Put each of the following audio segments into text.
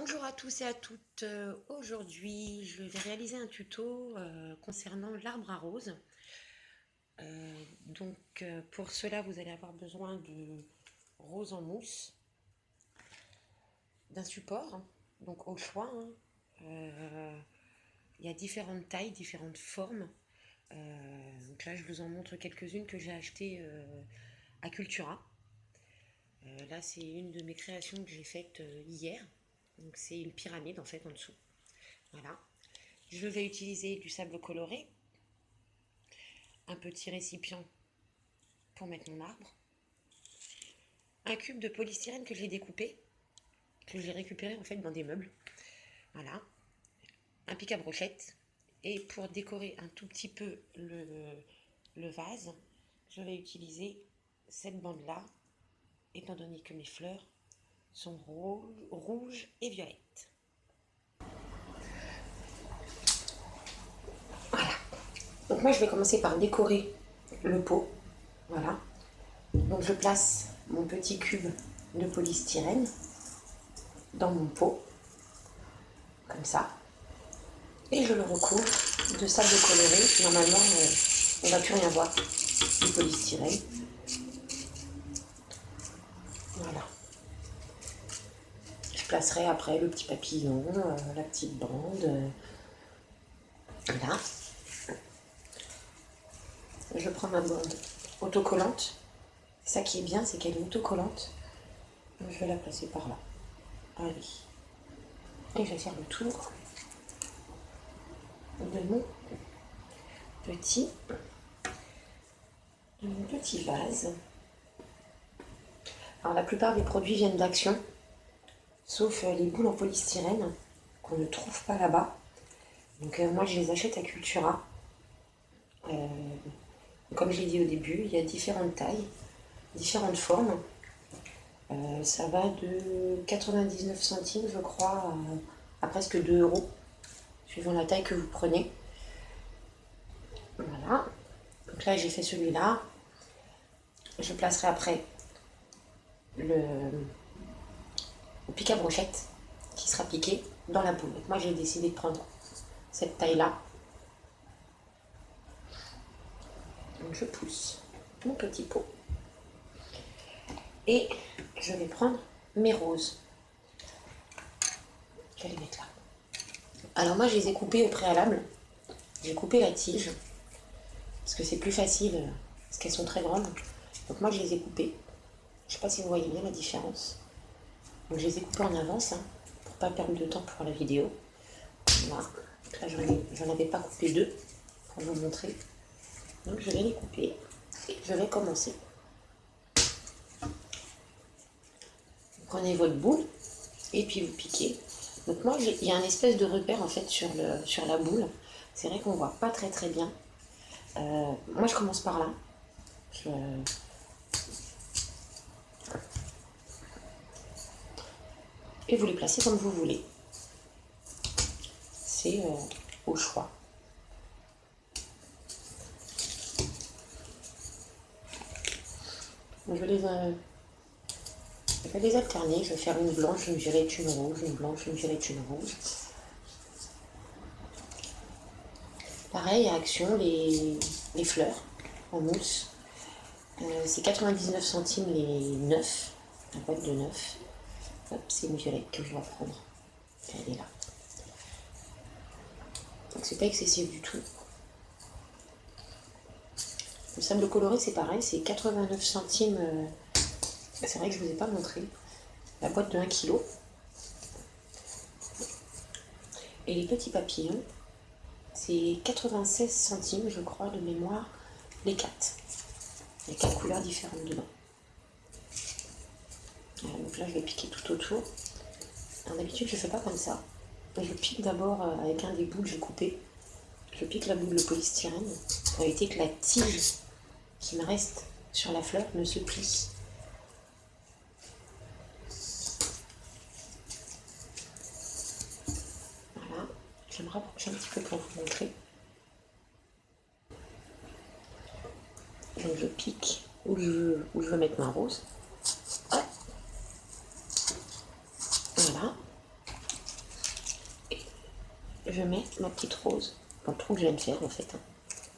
Bonjour à tous et à toutes. Aujourd'hui, je vais réaliser un tuto concernant l'arbre à rose. Pour cela, vous allez avoir besoin de rose en mousse, d'un support, donc au choix, hein. Il y a différentes tailles, différentes formes. Donc là, je vous en montre quelques-unes que j'ai achetées à Cultura. Là, c'est une de mes créations que j'ai faite hier. Donc c'est une pyramide en fait en dessous. Voilà. Je vais utiliser du sable coloré, un petit récipient pour mettre mon arbre, un cube de polystyrène que j'ai découpé, que j'ai récupéré en fait dans des meubles. Voilà. Un pic à brochette. Et pour décorer un tout petit peu le vase, je vais utiliser cette bande-là, étant donné que mes fleurs sont rouges et violettes. Voilà. Donc moi je vais commencer par décorer le pot. Voilà. Donc je place mon petit cube de polystyrène dans mon pot, comme ça, et je le recouvre de sable coloré. Normalement, on ne va plus rien voir du polystyrène. Voilà. Je placerai après le petit papillon, la petite bande. Voilà. Je prends ma bande autocollante. Ça qui est bien, c'est qu'elle est autocollante. Je vais la placer par là. Allez. Et je vais faire le tour de mon petit vase. Alors la plupart des produits viennent d'Action, sauf les boules en polystyrène qu'on ne trouve pas là-bas. Donc moi je les achète à Cultura. Comme je l'ai dit au début, il y a différentes tailles, différentes formes. Ça va de 99 centimes je crois à presque 2 euros, suivant la taille que vous prenez. Voilà. Donc là j'ai fait celui-là. Je placerai après le pic à brochette qui sera piqué dans la boule. Donc moi j'ai décidé de prendre cette taille-là. Donc je pousse mon petit pot. Et je vais prendre mes roses. Je vais les mettre là. Alors moi je les ai coupées au préalable. J'ai coupé la tige. Parce que c'est plus facile, parce qu'elles sont très grandes. Donc moi je les ai coupées. Je ne sais pas si vous voyez bien la différence. Donc je les ai coupées en avance, hein, pour ne pas perdre de temps pour la vidéo. Voilà. Là j'en avais pas coupé deux pour vous montrer. Donc je vais les couper et je vais commencer. Vous prenez votre boule et puis vous piquez. Donc moi il y a un espèce de repère en fait sur la boule. C'est vrai qu'on ne voit pas très très bien. Moi je commence par là. Et vous les placez comme vous voulez. C'est au choix. Je vais les alterner. Je vais faire une blanche, une violette, une rouge, une blanche, une violette, une rouge. Pareil, à Action, les fleurs en mousse. C'est 99 centimes les 9, la boîte de 9. Hop, c'est une violette que je vais prendre. Elle est là. Donc c'est pas excessif du tout. Le sable coloré c'est pareil, c'est 89 centimes. C'est vrai que je ne vous ai pas montré. La boîte de 1 kg. Et les petits papillons, c'est 96 centimes, je crois, de mémoire, les 4. Il y a 4 couleurs différentes dedans. Voilà, donc là, je vais piquer tout autour. D'habitude, je ne fais pas comme ça. Je pique d'abord avec un des bouts que j'ai coupé. Je pique la boule de polystyrène pour éviter que la tige qui me reste sur la fleur ne se plie. Voilà, je vais me rapprocher un petit peu pour vous montrer. Donc je pique où je veux mettre ma rose. Hop. Voilà. je mets ma petite rose dans le trou que je viens de faire en fait, hein,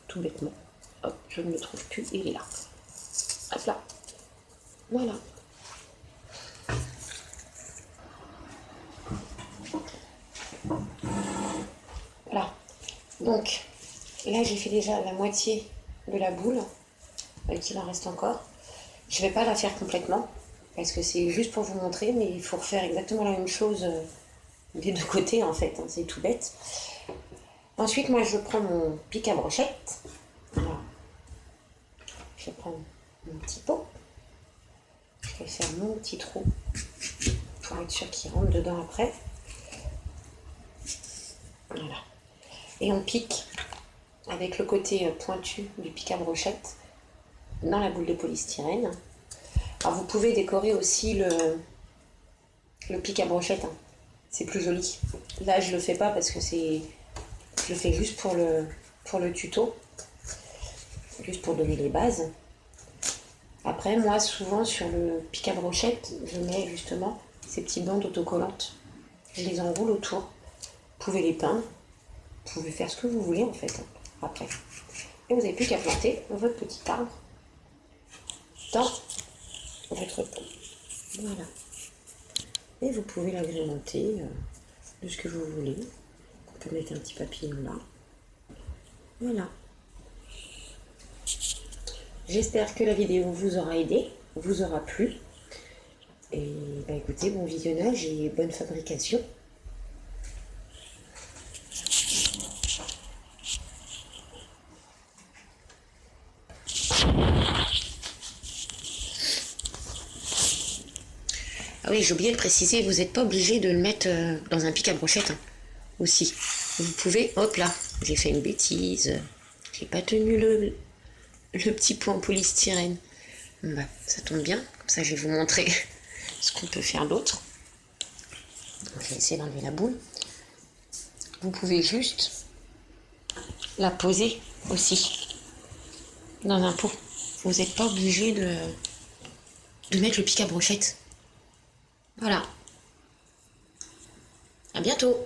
tout bêtement. Hop, je ne le trouve plus, il est là. Hop là. Voilà. Voilà. Donc, là j'ai fait déjà la moitié de la boule, qu'il en reste encore. Je ne vais pas la faire complètement, parce que c'est juste pour vous montrer, mais il faut refaire exactement la même chose des deux côtés en fait, hein, c'est tout bête. Ensuite, moi je prends mon pic à brochette. Voilà. Je vais prendre mon petit pot. Je vais faire mon petit trou pour être sûr qu'il rentre dedans après. Voilà. Et on pique avec le côté pointu du pic à brochette dans la boule de polystyrène. Alors vous pouvez décorer aussi le pic à brochette, hein. C'est plus joli. Là je le fais pas parce que je le fais juste pour le tuto, juste pour donner les bases. Après moi souvent sur le pic à brochette je mets justement ces petites bandes autocollantes. Je les enroule autour. Vous pouvez les peindre, vous pouvez faire ce que vous voulez en fait, hein, après. Et vous n'avez plus qu'à planter votre petit arbre dans votre pot. Voilà. Et vous pouvez l'agrémenter de ce que vous voulez. On peut mettre un petit papillon là. Voilà. J'espère que la vidéo vous aura aidé, vous aura plu. Et bah écoutez, bon visionnage et bonne fabrication. Ah oui, j'ai oublié de préciser, vous n'êtes pas obligé de le mettre dans un pic à brochette, hein, aussi. Vous pouvez, hop là, j'ai fait une bêtise, j'ai pas tenu le petit pot en polystyrène. Bah, ça tombe bien, comme ça je vais vous montrer ce qu'on peut faire d'autre. Je vais essayer d'enlever la boule. Vous pouvez juste la poser aussi dans un pot. Vous n'êtes pas obligé de mettre le pic à brochette. Voilà. À bientôt.